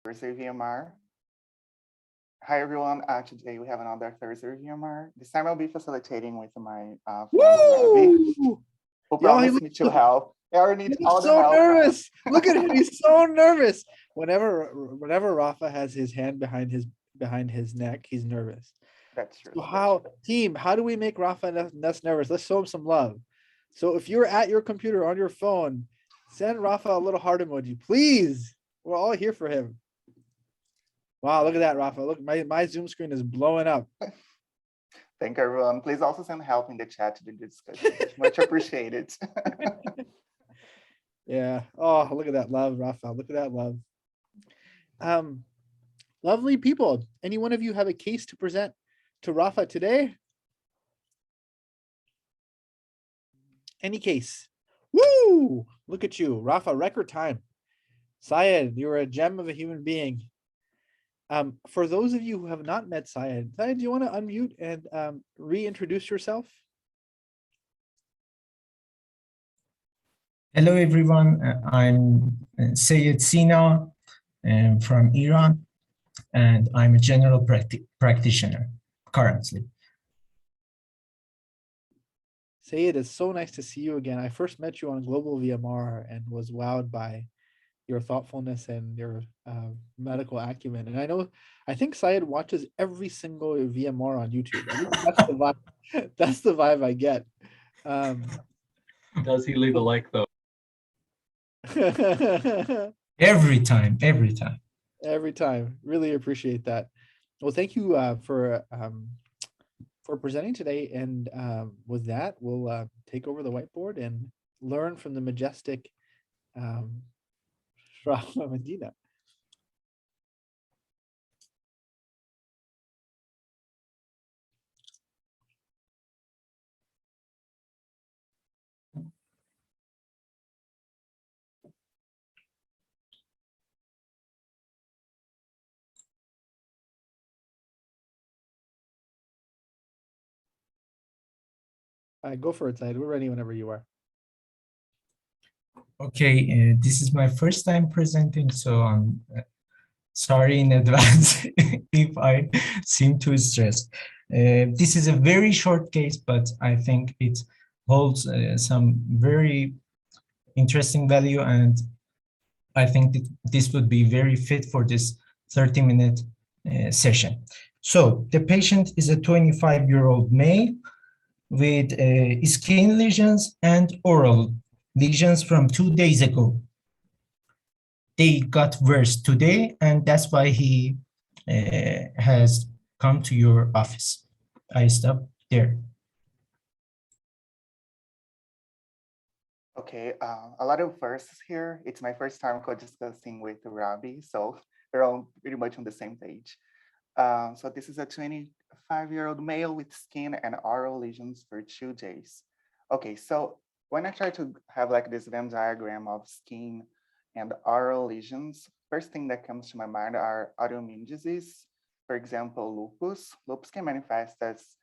Thursday VMR. Hi everyone, today we have another Thursday VMR. This time I'll be facilitating with my friend Ravi, Woo! who Yo, promised me to help. I already need he all looks the so help. nervous. Look at him, he's so nervous. Whenever Rafa has his hand behind his neck, he's nervous. That's true. So That's true. team, how do we make Rafa less nervous? Let's show him some love. So if you're at your computer on your phone, send Rafa a little heart emoji, please. We're all here for him. Wow, look at that, Rafa. Look, my Zoom screen is blowing up. Thank everyone. Please also send help in the chat to the discussion. It's much appreciated. Yeah. Oh, look at that love, Rafa. Look at that love. Lovely people. Any one of you have a case to present to Rafa today? Any case? Woo! Look at you, Rafa, record time. Syed, you're a gem of a human being. For those of you who have not met Syed, do you want to unmute and reintroduce yourself? Hello, everyone. I'm Sayed Sina from Iran, and I'm a general practitioner currently. Sayed, it's so nice to see you again. I first met you on Global VMR and was wowed by your thoughtfulness and your medical acumen. And I think Syed watches every single VMR on YouTube. That's the vibe. That's the vibe I get. Does he leave a like though? Every time, every time. Every time. Really appreciate that. Well, thank you for presenting today. And with that, we'll take over the whiteboard and learn from the majestic Rafa Medina. Go for it, Syed. We're ready whenever you are. Okay, this is my first time presenting, so I'm sorry in advance if I seem too stressed. This is a very short case, but I think it holds some very interesting value, and I think that this would be very fit for this 30-minute session. So the patient is a 25-year-old male with skin lesions and oral lesions from 2 days ago. They got worse today, and that's why he has come to your office. I stop there. Okay, a lot of firsts here. It's my first time co-discussing with Ravi, so we're all pretty much on the same page. So this is a 25-year-old male with skin and oral lesions for 2 days. Okay, so when I try to have like this Venn diagram of skin and oral lesions, first thing that comes to my mind are autoimmune disease. For example, lupus. Lupus can manifest as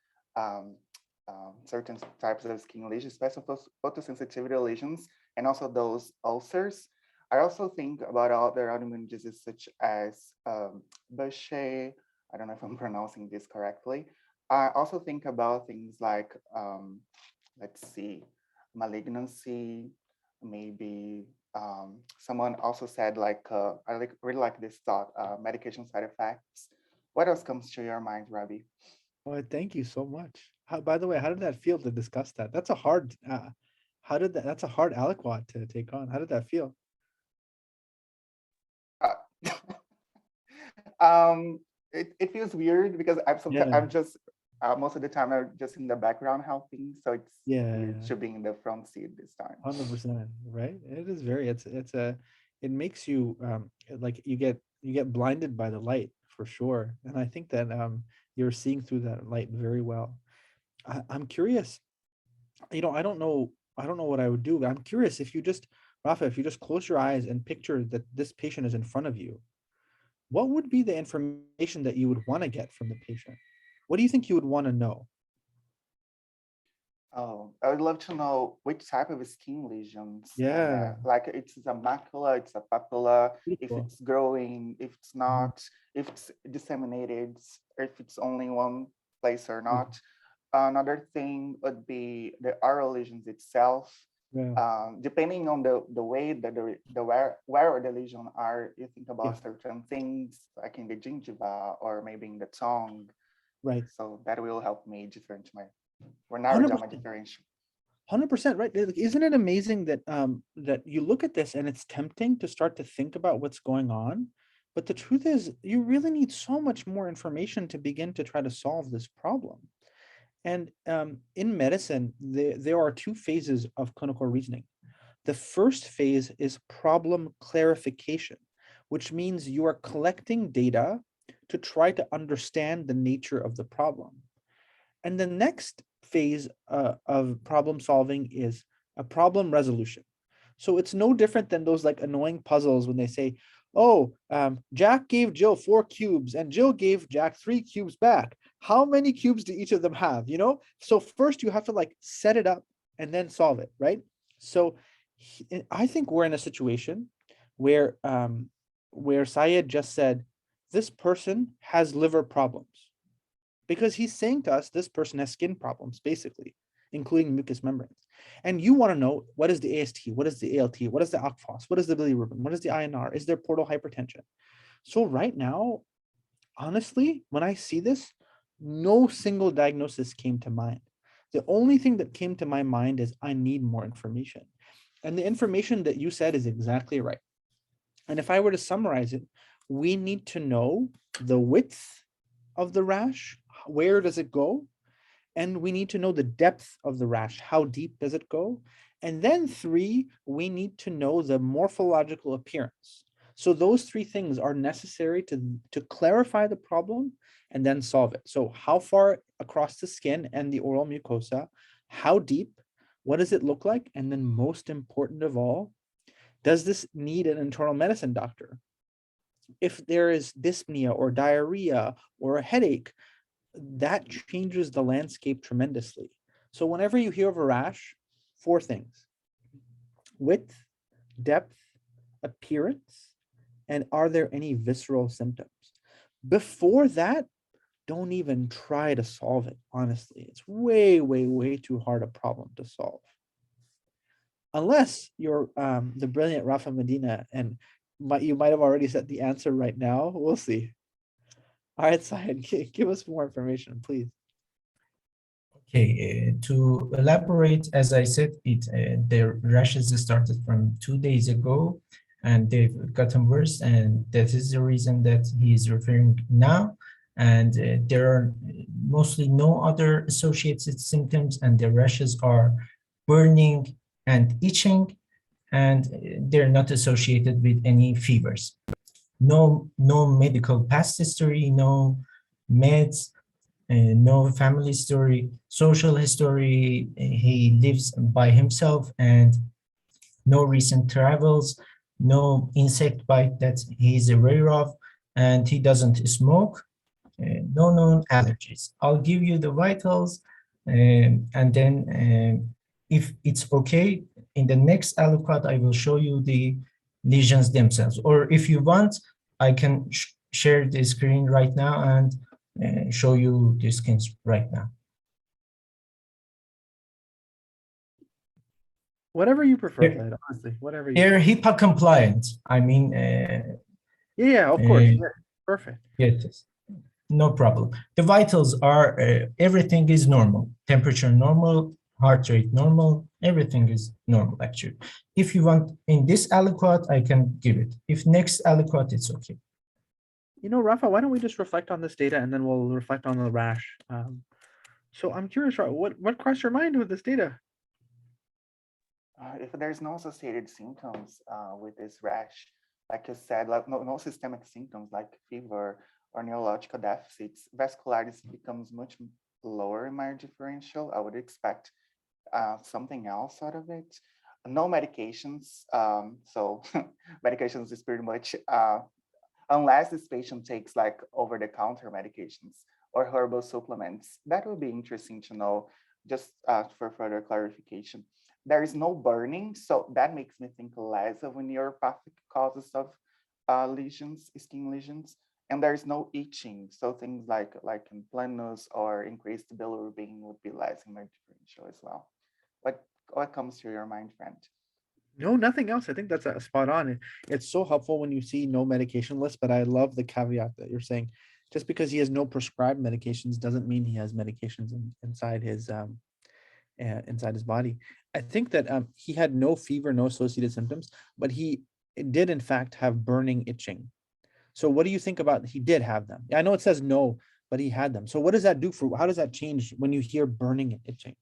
certain types of skin lesions, especially photosensitivity lesions, and also those ulcers. I also think about other autoimmune diseases such as Behçet. I don't know if I'm pronouncing this correctly. I also think about things like, let's see, malignancy, maybe someone also said like, really like this thought, medication side effects. What else comes to your mind, Ravi? Well, thank you so much. By the way, how did that feel to discuss that? That's a hard, that's a hard aliquot to take on. How did that feel? It feels weird because I'm just most of the time I'm just in the background helping, so it's weird to be in the front seat this time. 100%, right? It is very. It makes you like you get blinded by the light for sure, and I think that you're seeing through that light very well. I'm curious. I don't know what I would do, but I'm curious if you just, Rafa, if you just close your eyes and picture that this patient is in front of you. What would be the information that you would want to get from the patient? What do you think you would want to know? Oh, I would love to know which type of skin lesions. Yeah, Like it's a macula, it's a papilla, if beautiful. it's growing, if it's Mhm. not, if it's disseminated, or if it's only one place or Yeah, not. Another thing would be the oral lesions itself. yeah, Depending on the way that the where the lesion are, you think yeah, about certain things like in the gingiva or maybe in the tongue. right. So that will help me differentiate my or narrow down my 100%. differentiation. 100% right. Isn't it amazing that that you look at this and it's tempting to start to think about what's going on, but the truth is you really need so much more information to begin to try to solve this problem. And in medicine, there are two phases of clinical reasoning. The first phase is problem clarification, which means you are collecting data to try to understand the nature of the problem. And the next phase of problem solving is a problem resolution. So it's no different than those like annoying puzzles when they say, oh, Jack gave Jill 4 cubes and Jill gave Jack 3 cubes back. How many cubes do each of them have? You know, so first you have to like set it up and then solve it, right? So I think we're in a situation where Syed just said, this person has liver problems because he's saying to us this person has skin problems, basically, including mucous membranes. And you want to know, what is the AST, what is the ALT, what is the ALK-Phos, what is the bilirubin, what is the INR, is there portal hypertension? So right now, honestly, when I see this, no single diagnosis came to mind. The only thing that came to my mind is I need more information. And the information that you said is exactly right. And if I were to summarize it, we need to know the width of the rash, where does it go? And we need to know the depth of the rash, how deep does it go? And then 3, we need to know the morphological appearance. So those 3 things are necessary to clarify the problem and then solve it. So how far across the skin and the oral mucosa, how deep, what does it look like? And then most important of all, does this need an internal medicine doctor? If there is dyspnea or diarrhea or a headache, that changes the landscape tremendously. So whenever you hear of a rash, 4 things: width, depth, appearance, and are there any visceral symptoms? Before that, don't even try to solve it, honestly. It's way, way, way too hard a problem to solve. Unless you're the brilliant Rafa Medina and you might have already said the answer right now. We'll see. All right, Syed, give us more information, please. Okay, to elaborate, as I said, the rashes started from 2 days ago, and they've gotten worse, and that is the reason that he is referring now. And there are mostly no other associated symptoms, and the rashes are burning and itching, and they're not associated with any fevers. No medical past history, no meds, no family story, social history. He lives by himself, and no recent travels, no insect bite that he's aware of, and he doesn't smoke. No known allergies. I'll give you the vitals, and then if it's okay, in the next aliquot, I will show you the lesions themselves. Or if you want, I can share the screen right now and show you the skins right now. Whatever you prefer, They're, Syed, honestly, whatever you they're prefer. HIPAA compliant. I mean, Yeah, of course. Yeah, perfect. yes, no problem. The vitals are, everything is normal. Temperature normal, heart rate normal, everything is normal actually. If you want in this aliquot, I can give it. If next aliquot, it's okay. You know, Rafa, why don't we just reflect on this data and then we'll reflect on the rash. So I'm curious, Rafa, what crossed your mind with this data? If there's no associated symptoms with this rash, like you said, like no systemic symptoms like fever or neurological deficits, vasculitis becomes much lower in my differential. I would expect something else out of it. No medications. So medications is pretty much, unless this patient takes like over-the-counter medications or herbal supplements. That would be interesting to know. just for further clarification, there is no burning, so that makes me think less of a neuropathic causes of lesions, skin lesions, and there is no itching, so things like implanus or increased bilirubin would be less in my differential as well. What comes to your mind, friend? No, nothing else. I think that's spot on. It's so helpful when you see no medication list, but I love the caveat that you're saying. Just because he has no prescribed medications doesn't mean he has medications inside his body. I think that he had no fever, no associated symptoms, but he did in fact have burning, itching. So what do you think about, he did have them? I know it says no, but he had them. So what does that do for, how does that change when you hear burning and itching?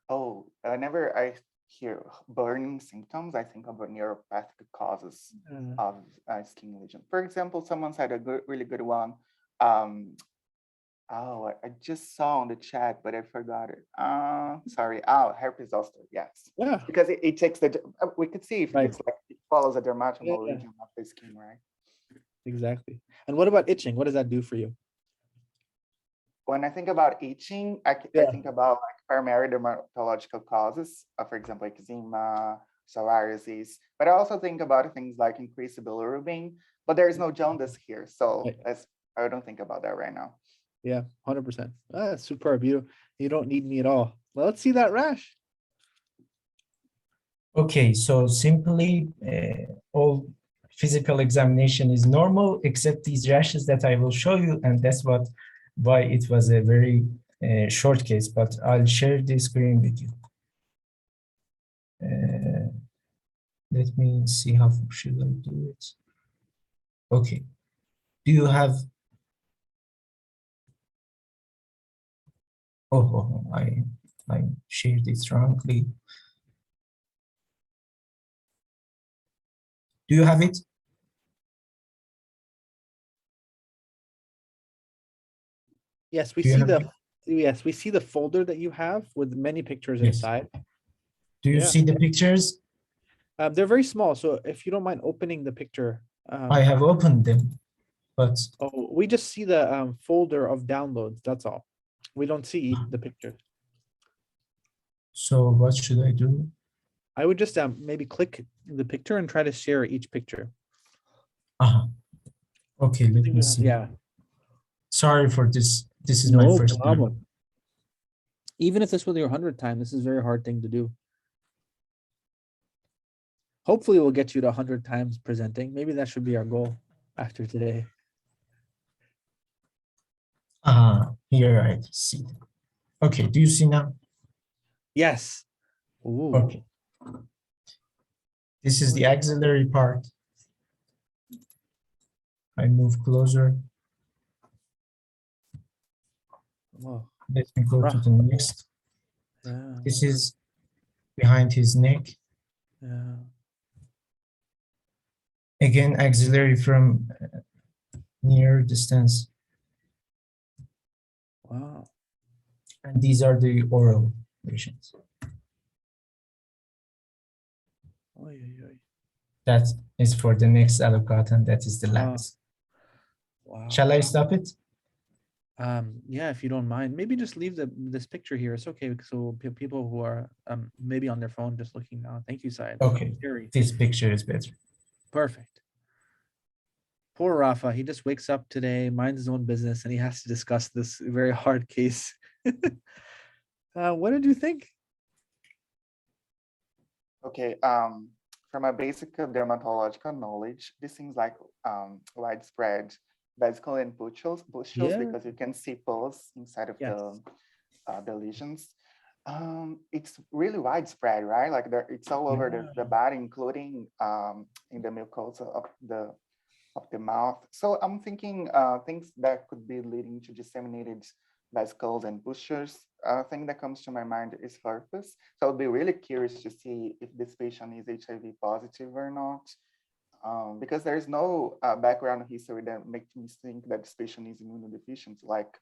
Oh, whenever I hear burning symptoms, I think about neuropathic causes of skin lesion. For example, someone said a really good one. Oh, I just saw on the chat, but I forgot it. Sorry. Oh, herpes zoster. Yes. Yeah. Because it takes we could see if Right. it's like it follows a dermatomal Yeah. region of the skin, right? Exactly. And what about itching? What does that do for you? When I think about itching, I think about like primary dermatological causes, for example, eczema, psoriasis, but I also think about things like increased bilirubin, but there is no jaundice here. So I don't think about that right now. Yeah, 100%. That's superb. You don't need me at all. Well, let's see that rash. Okay, so simply all physical examination is normal except these rashes that I will show you, and that's why it was a very short case, but I'll share the screen with you. Let me see how should I do it. Okay, do you have, I shared it wrongly. Do you have it? Yes, we see the folder that you have with many pictures inside. Do you see the pictures? They're very small, so if you don't mind opening the picture. I have opened them, but we just see the folder of downloads. That's all. We don't see the picture. So what should I do? I would just maybe click the picture and try to share each picture. Okay, let me see. Yeah. Sorry for this. This is my first time. Even if this was your 100th time, this is a very hard thing to do. Hopefully we'll get you to 100 times presenting. Maybe that should be our goal after today. Here I see. Okay, do you see now? Yes. Ooh. Okay. This is the axillary part. I move closer. Whoa. Let me go to the next. Yeah. This is behind his neck. Yeah. Again, axillary from near distance. Wow. And these are the oral lesions. That is for the next allocat, and that is the last. Wow. Shall I stop it? Yeah, if you don't mind, maybe just leave this picture here. It's okay, so people who are maybe on their phone just looking now. Thank you, Syed. Okay, this picture is better. Perfect. Poor Rafa, he just wakes up today, minds his own business, and he has to discuss this very hard case. What did you think? Okay, from a basic dermatological knowledge, this seems like widespread vesicle and pustules because you can see pus inside of the lesions. It's really widespread, right? Like it's all over the body, including in the mucosa of the mouth. So I'm thinking things that could be leading to disseminated vesicles and pustules. Thing that comes to my mind is herpes. So I'll be really curious to see if this patient is HIV positive or not, because there's no background history that makes me think that this patient is immunodeficient, like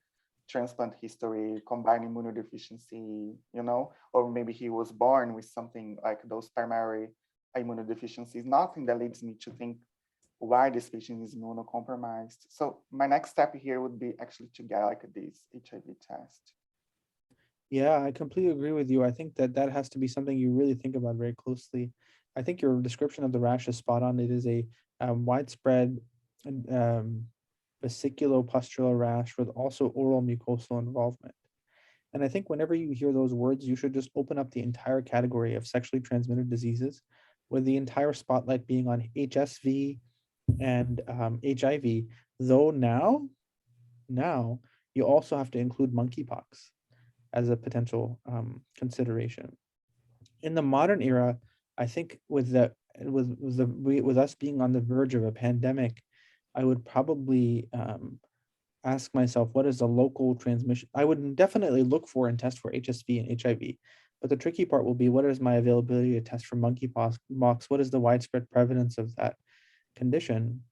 transplant history, combined immunodeficiency, or maybe he was born with something like those primary immunodeficiencies. Nothing that leads me to think why this patient is immunocompromised. So my next step here would be actually to get like this HIV test. Yeah, I completely agree with you. I think that that has to be something you really think about very closely. I think your description of the rash is spot on. It is a widespread um, vesiculopustular rash with also oral mucosal involvement. And I think whenever you hear those words, you should just open up the entire category of sexually transmitted diseases, with the entire spotlight being on HSV and HIV. Though now you also have to include monkeypox as a potential consideration. In the modern era, I think with us being on the verge of a pandemic, I would probably ask myself, what is the local transmission? I would definitely look for and test for HSV and HIV. But the tricky part will be, what is my availability to test for monkeypox? What is the widespread prevalence of that condition?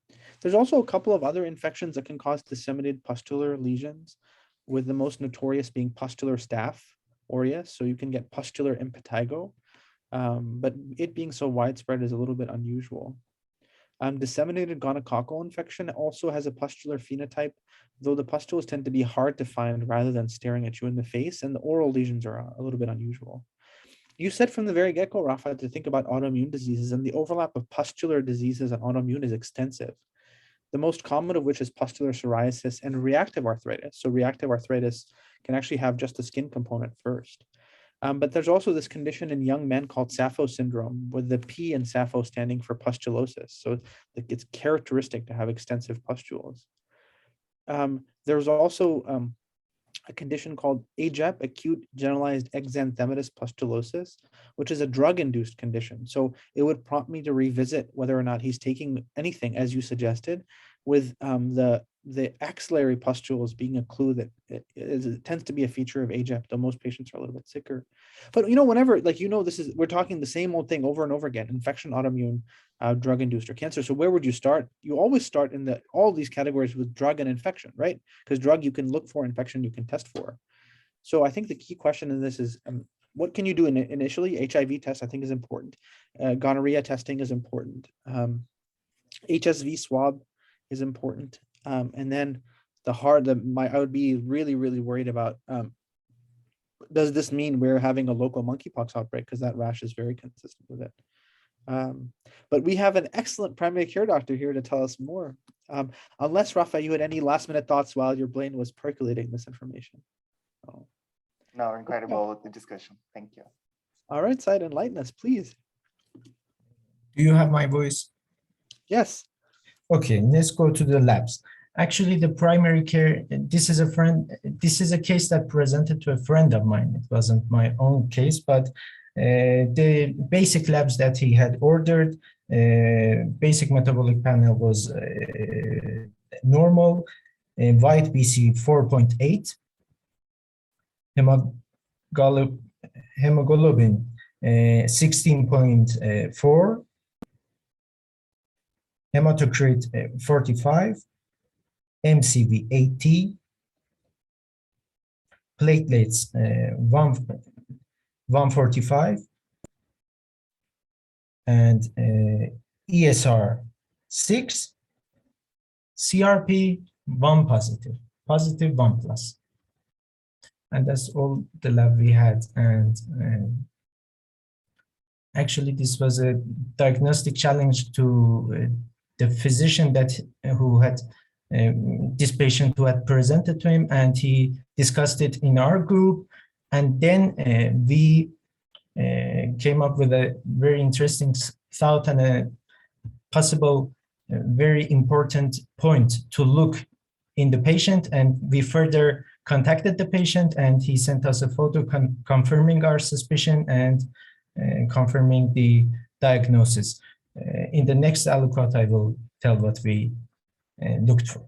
There's also a couple of other infections that can cause disseminated pustular lesions, with the most notorious being pustular staph aureus. So you can get pustular impetigo, but it being so widespread is a little bit unusual. Disseminated gonococcal infection also has a pustular phenotype, though the pustules tend to be hard to find rather than staring at you in the face, and the oral lesions are a little bit unusual. You said from the very get-go, Rafa, to think about autoimmune diseases, and the overlap of pustular diseases and autoimmune is extensive. The most common of which is pustular psoriasis and reactive arthritis. So reactive arthritis can actually have just the skin component first. But there's also this condition in young men called Sappho syndrome, with the P in Sappho standing for pustulosis. So it's characteristic to have extensive pustules. There's also a condition called AGEP, acute generalized exanthematous pustulosis, which is a drug-induced condition. So it would prompt me to revisit whether or not he's taking anything, as you suggested, with the axillary pustules being a clue that it tends to be a feature of AGEP, though most patients are a little bit sicker. But whenever, we're talking the same old thing over and over again: infection, autoimmune, drug-induced, or cancer. So where would you start? You always start in all these categories with drug and infection, right? Because drug you can look for, infection you can test for. So I think the key question in this is, what can you do initially? HIV test, I think, is important. Gonorrhea testing is important. HSV swab is important. And then I would be really, really worried about, does this mean we're having a local monkeypox outbreak? Because that rash is very consistent with it. But we have an excellent primary care doctor here to tell us more. Unless, Rafa, you had any last minute thoughts while your brain was percolating this information. Oh. No, incredible with the discussion. Thank you. All right, Said, enlighten us, please. Do you have my voice? Yes. Okay, let's go to the labs. Actually, the primary care, this is a case that presented to a friend of mine. It wasn't my own case, but the basic labs that he had ordered, basic metabolic panel was normal, white BC 4.8, hemoglobin 16.4, hematocrit 45, MCV 80, platelets 145, and ESR 6, CRP 1 positive 1 plus. And that's all the lab we had. And actually, this was a diagnostic challenge to the physician who had this patient who had presented to him, and he discussed it in our group. And then we came up with a very interesting thought and a possible very important point to look in the patient. And we further contacted the patient, and he sent us a photo confirming our suspicion and confirming the diagnosis. In the next aliquot, I will tell what we looked for.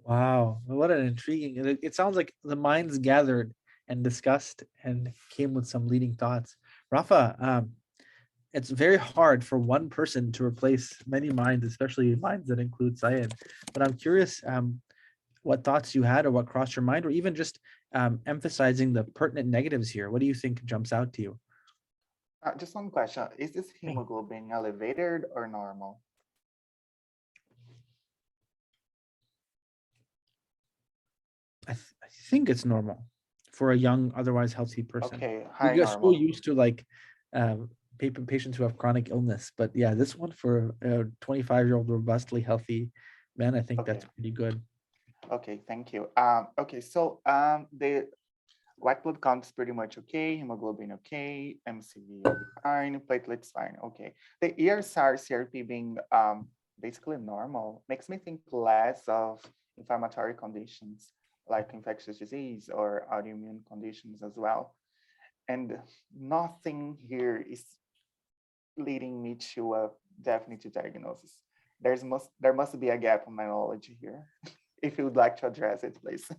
Wow, what an intriguing, it sounds like the minds gathered and discussed and came with some leading thoughts. Rafa, it's very hard for one person to replace many minds, especially minds that include Syed. But I'm curious what thoughts you had or what crossed your mind, or even just emphasizing the pertinent negatives here. What do you think jumps out to you? Just one question. Is this hemoglobin elevated or normal? I think it's normal for a young, otherwise healthy person. Okay, We high get so normal. used to like patients who have chronic illness, but yeah, this one for a 25-year-old robustly healthy man, I think that's Okay. pretty good. Okay, thank you. Okay, so the white blood count is pretty much okay, hemoglobin okay, MCV fine, platelets fine. Okay, the ESR CRP being basically normal makes me think less of inflammatory conditions like infectious disease or autoimmune conditions as well. And nothing here is leading me to a definitive diagnosis. There must be a gap in my knowledge here. If you would like to address it, please.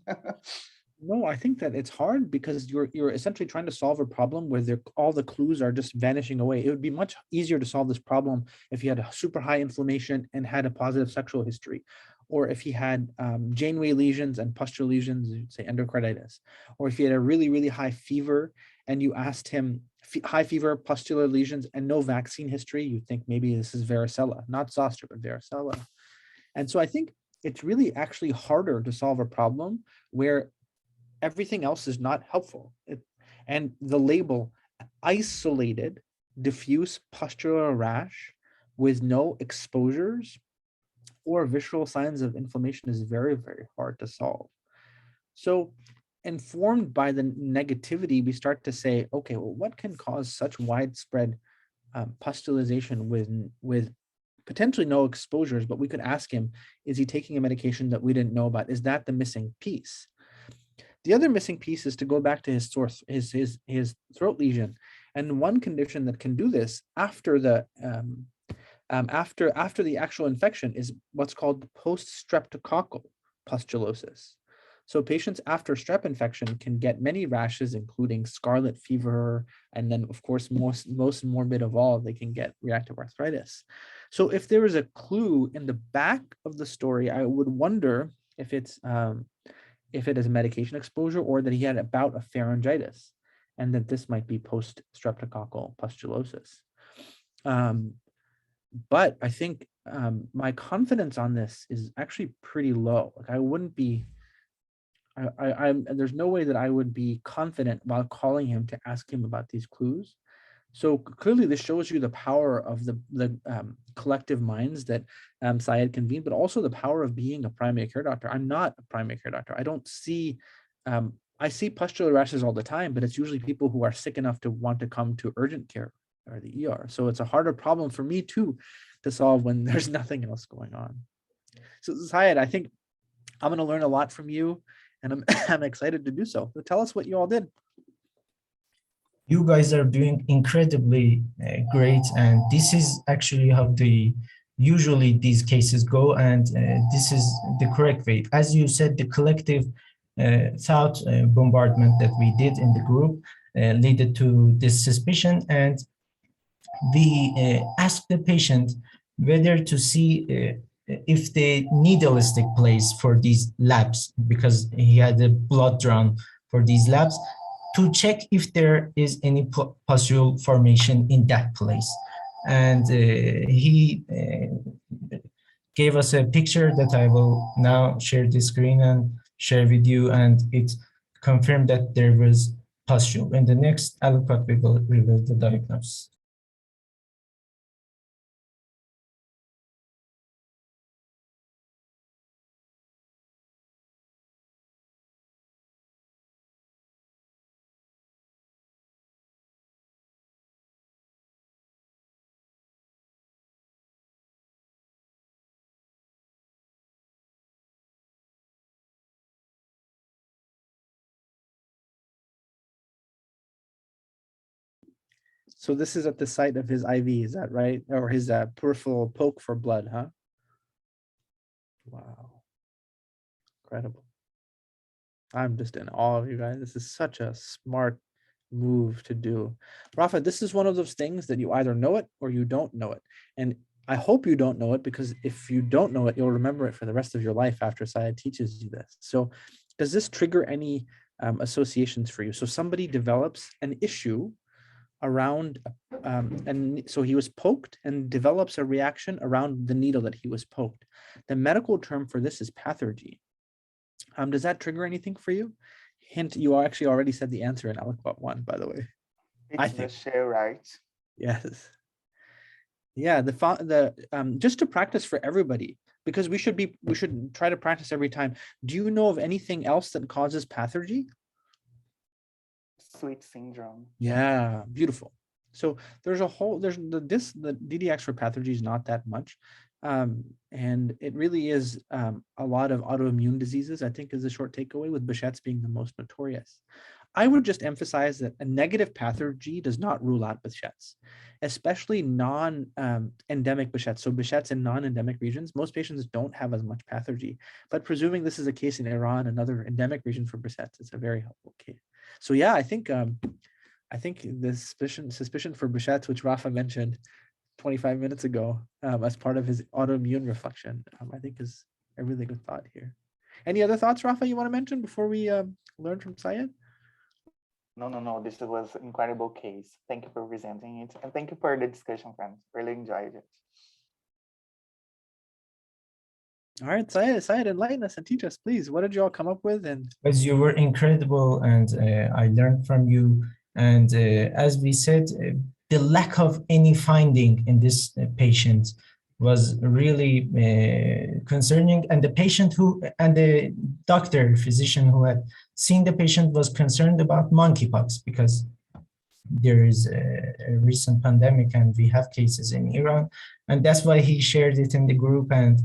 No, I think that it's hard because you're essentially trying to solve a problem where all the clues are just vanishing away. It would be much easier to solve this problem if he had a super high inflammation and had a positive sexual history, or if he had Janeway lesions and pustular lesions, say endocarditis, or if he had a really, really high fever and you asked him high fever, pustular lesions, and no vaccine history, you think maybe this is varicella, not zoster, but varicella. And so I think it's really actually harder to solve a problem where everything else is not helpful. And the label isolated diffuse pustular rash with no exposures or visceral signs of inflammation is very, very hard to solve. So informed by the negativity, we start to say, okay, well, what can cause such widespread pustulization with potentially no exposures? But we could ask him, is he taking a medication that we didn't know about? Is that the missing piece? The other missing piece is to go back to his source, his throat lesion, and one condition that can do this after the after the actual infection is what's called post-streptococcal pustulosis. So patients after strep infection can get many rashes, including scarlet fever, and then of course most morbid of all, they can get reactive arthritis. So if there is a clue in the back of the story, I would wonder if it is a medication exposure or that he had a bout of pharyngitis and that this might be post-streptococcal pustulosis. But I think my confidence on this is actually pretty low. Like I wouldn't be, there's no way that I would be confident while calling him to ask him about these clues. So clearly this shows you the power of the collective minds that Syed convened, but also the power of being a primary care doctor. I'm not a primary care doctor. I don't see, I see pustular rashes all the time, but it's usually people who are sick enough to want to come to urgent care or the ER. So it's a harder problem for me too to solve when there's nothing else going on. So Syed, I think I'm going to learn a lot from you and I'm, I'm excited to do so. So tell us what you all did. You guys are doing incredibly great, and this is actually how usually these cases go, and this is the correct way. As you said, the collective thought bombardment that we did in the group led to this suspicion, and we asked the patient whether to see if the needle is the place for these labs, because he had the blood drawn for these labs, to check if there is any pustule formation in that place. And he gave us a picture that I will now share the screen and share with you, and it confirmed that there was pustule. In the next aliquot, we will reveal the diagnosis. So this is at the site of his IV, is that right? Or his peripheral poke for blood, huh? Wow. Incredible. I'm just in awe of you guys. This is such a smart move to do. Rafa, this is one of those things that you either know it or you don't know it. And I hope you don't know it, because if you don't know it, you'll remember it for the rest of your life after Syed teaches you this. So does this trigger any associations for you? So somebody develops an issue around, and so he was poked and develops a reaction around the needle that he was poked. The medical term for this is pathergy. Does that trigger anything for you? Hint, you actually already said the answer in aliquot 1, by the way. I It's think. Boucher, right? Yes. Yeah, just to practice for everybody, because we should try to practice every time. Do you know of anything else that causes pathergy? Sweet syndrome. Yeah, beautiful. So there's the DDX for pathergy is not that much. And it really is a lot of autoimmune diseases, I think, is a short takeaway, with Behçet's being the most notorious. I would just emphasize that a negative pathergy does not rule out Behçet's, especially non-endemic Behçet's. So Behçet's in non-endemic regions, most patients don't have as much pathergy. But presuming this is a case in Iran, another endemic region for Behçet's, it's a very helpful case. So yeah, I think the suspicion for Behçet's, which Rafa mentioned 25 minutes ago, as part of his autoimmune reflection, I think is a really good thought here. Any other thoughts, Rafa, you want to mention before we learn from Syed? No. This was an incredible case. Thank you for presenting it. And thank you for the discussion, friends. Really enjoyed it. All right, Syed, enlighten us and teach us, please. What did you all come up with? And Because you were incredible, and I learned from you. And as we said, the lack of any finding in this patient was really concerning. And the patient and the physician who had seen the patient was concerned about monkeypox, because there is a recent pandemic and we have cases in Iran. And that's why he shared it in the group. And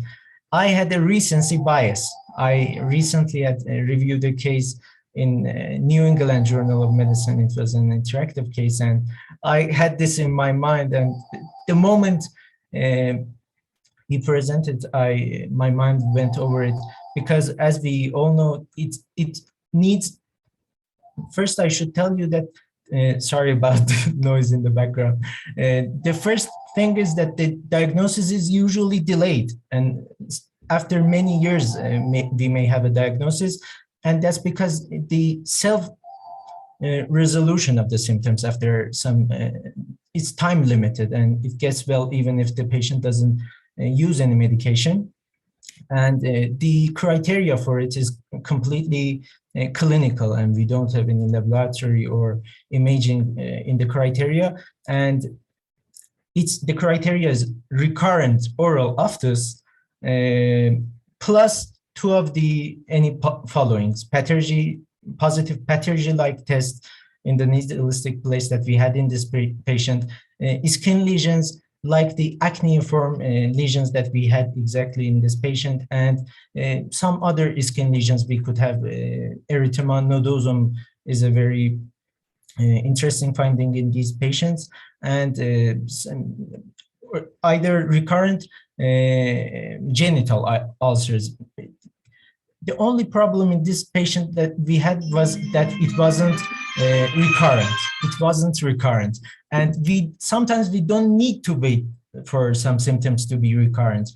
I had a recency bias. I recently had reviewed a case in New England Journal of Medicine. It was an interactive case, and I had this in my mind. And the moment he presented, my mind went over it, because as we all know, it needs. First, I should tell you that. Sorry about the noise in the background. The first thing is that the diagnosis is usually delayed, and after many years we may have a diagnosis, and that's because the self resolution of the symptoms after some it's time limited, and it gets well even if the patient doesn't use any medication. And the criteria for it is completely clinical, and we don't have any laboratory or imaging in the criteria. And the criteria is recurrent oral aphthous plus two of any followings: positive pathergy-like test in the needle-stick place that we had in this patient, skin lesions like the acneiform lesions that we had exactly in this patient, and some other skin lesions we could have. Erythema nodosum is a very interesting finding in these patients, and either recurrent genital ulcers. The only problem in this patient that we had was that it wasn't recurrent. It wasn't recurrent. And sometimes we don't need to wait for some symptoms to be recurrent.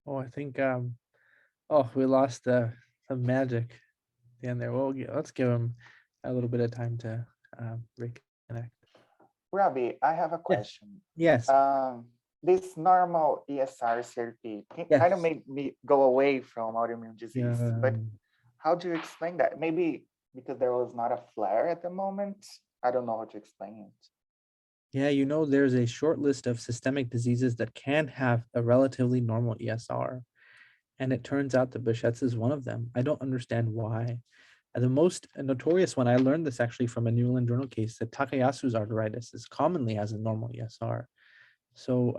oh, I think we lost the magic at the end there. Well, let's give him a little bit of time to reconnect. Robbie, I have a question. Yes. This normal ESR CRP kind of made me go away from autoimmune disease, but how do you explain that? Maybe because there was not a flare at the moment. I don't know how to explain it. Yeah, there's a short list of systemic diseases that can have a relatively normal ESR. And it turns out that Behçet's is one of them. I don't understand why. The most notorious one, I learned this actually from a New England Journal case, that Takayasu's arthritis commonly has a normal ESR. So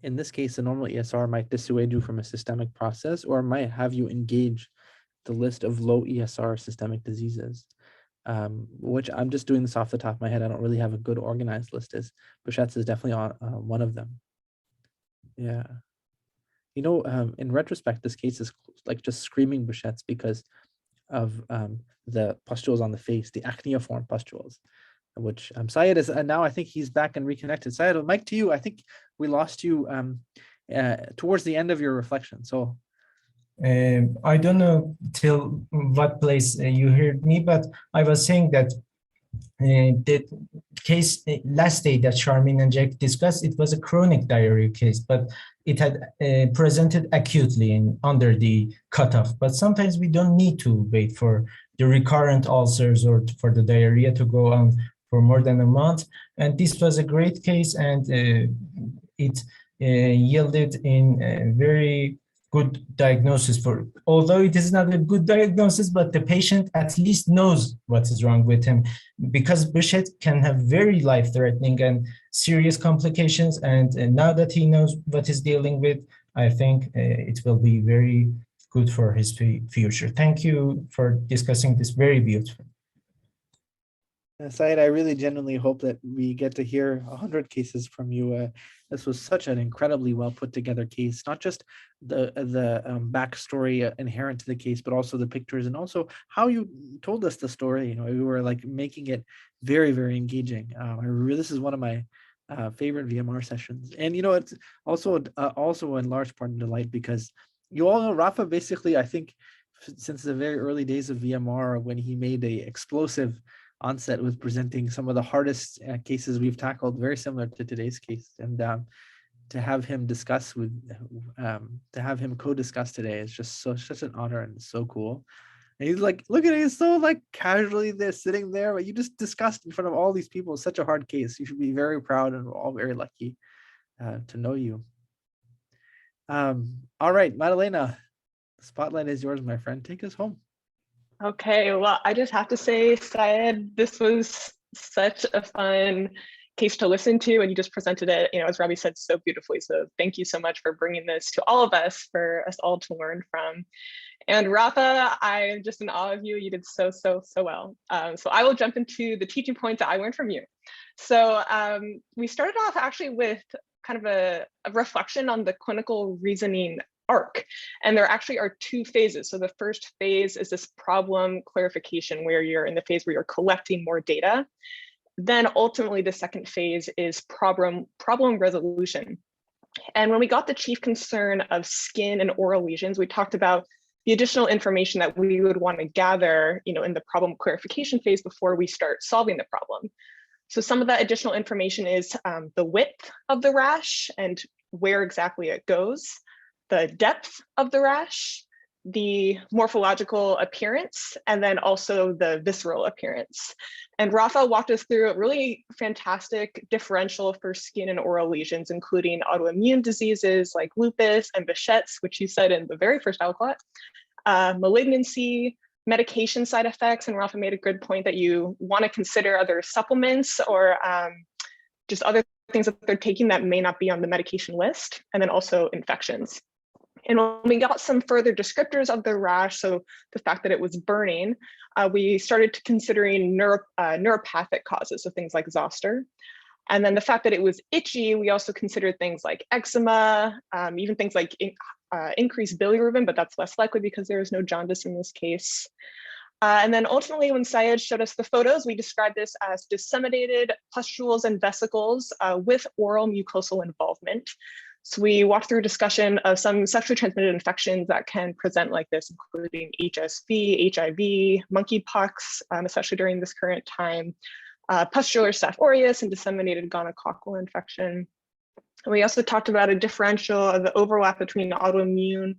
in this case, the normal ESR might dissuade you from a systemic process, or might have you engage the list of low ESR systemic diseases, which I'm just doing this off the top of my head. I don't really have a good organized list. Behçet's is definitely on one of them. Yeah. In retrospect, this case is like just screaming Behçet's because of the pustules on the face, the acneiform pustules, which Syed is, and now I think he's back and reconnected. Syed, Mike, to you. I think we lost you towards the end of your reflection. So I don't know till what place you heard me, but I was saying that case last day that Charmin and Jack discussed, it was a chronic diarrhea case, but it had presented acutely and under the cutoff. But sometimes we don't need to wait for the recurrent ulcers or for the diarrhea to go on for more than a month. And this was a great case, and it yielded in a very good diagnosis for, although it is not a good diagnosis, but the patient at least knows what is wrong with him, because Behçet can have very life-threatening and serious complications. And now that he knows what he's dealing with, I think it will be very good for his future. Thank you for discussing this very beautifully. Syed, I really genuinely hope that we get to hear 100 cases from you. This was such an incredibly well put together case, not just the backstory inherent to the case, but also the pictures and also how you told us the story. You know, we were like making it very, very engaging. This is one of my favorite VMR sessions. And, you know, it's also in large part a delight because you all know Rafa basically, I think, since the very early days of VMR, when he made a explosive onset with presenting some of the hardest cases we've tackled, very similar to today's case, and to have him discuss with, to have him co-discuss today is just such an honor and so cool. And he's like, look at it, he's so like casually there sitting there, but you just discussed in front of all these people. It's such a hard case. You should be very proud and all very lucky to know you. All right, Madalena, the spotlight is yours, my friend. Take us home. Okay, well, I just have to say, Syed, this was such a fun case to listen to, and you just presented it, you know, as Robbie said, so beautifully. So thank you so much for bringing this to all of us, for us all to learn from. And Rafa, I'm just in awe of you. You did so well. So I will jump into the teaching points that I learned from you. So we started off actually with kind of a reflection on the clinical reasoning arc. And there actually are two phases. So the first phase is this problem clarification, where you're in the phase where you're collecting more data. Then ultimately the second phase is problem resolution. And when we got the chief concern of skin and oral lesions, we talked about the additional information that we would want to gather, you know, in the problem clarification phase before we start solving the problem. So some of that additional information is the width of the rash and where exactly it goes, the depth of the rash, the morphological appearance, and then also the visceral appearance. And Rafa walked us through a really fantastic differential for skin and oral lesions, including autoimmune diseases like lupus and Behçet's, which you said in the very first output, malignancy, medication side effects. And Rafa made a good point that you want to consider other supplements or just other things that they're taking that may not be on the medication list, and then also infections. And when we got some further descriptors of the rash, so the fact that it was burning, we started considering neuropathic causes, so things like zoster. And then the fact that it was itchy, we also considered things like eczema, even things like increased bilirubin, but that's less likely because there is no jaundice in this case. And then ultimately, when Syed showed us the photos, we described this as disseminated pustules and vesicles with oral mucosal involvement. So we walked through a discussion of some sexually transmitted infections that can present like this, including HSV, HIV, monkeypox, especially during this current time, pustular staph aureus, and disseminated gonococcal infection. And we also talked about a differential of the overlap between autoimmune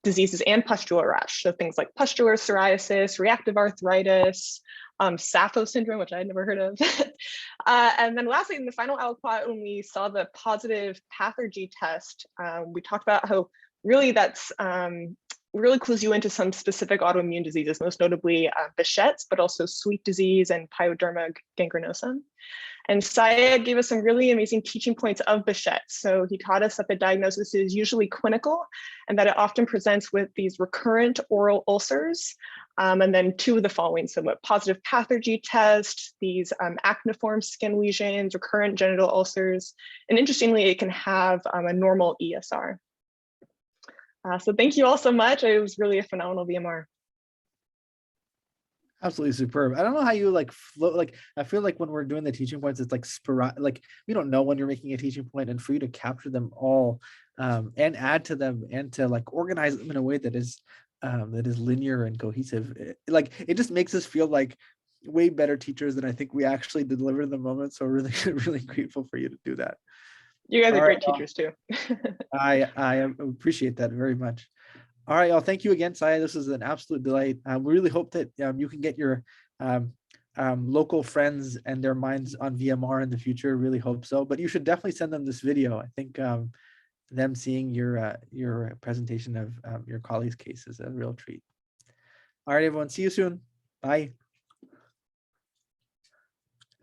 diseases and pustular rash. So things like pustular psoriasis, reactive arthritis, Sappho syndrome, which I had never heard of. And then lastly, in the final aliquot, when we saw the positive pathergy test, we talked about how really that's really clues you into some specific autoimmune diseases, most notably Behçet's, but also sweet disease and pyoderma gangrenosum. And Syed gave us some really amazing teaching points of Behçet's. So he taught us that the diagnosis is usually clinical and that it often presents with these recurrent oral ulcers. And then two of the following, so a positive pathergy test, these acneiform skin lesions, recurrent genital ulcers, and interestingly, it can have a normal ESR. So thank you all so much. It was really a phenomenal VMR. Absolutely superb. I don't know how you like flow. Like, I feel like when we're doing the teaching points, it's like sporadic. Like, we don't know when you're making a teaching point, and for you to capture them all and add to them and to like organize them in a way that is linear and cohesive, like it just makes us feel like way better teachers than I think we actually delivered in the moment. So really, really grateful for you to do that. You guys All are right, great teachers too. I appreciate that very much. All right, y'all. Thank you again, Saya. This is an absolute delight. We really hope that you can get your local friends and their minds on VMR in the future. Really hope so. But you should definitely send them this video. I think them seeing your presentation of your colleague's case is a real treat. All right, everyone. See you soon. Bye.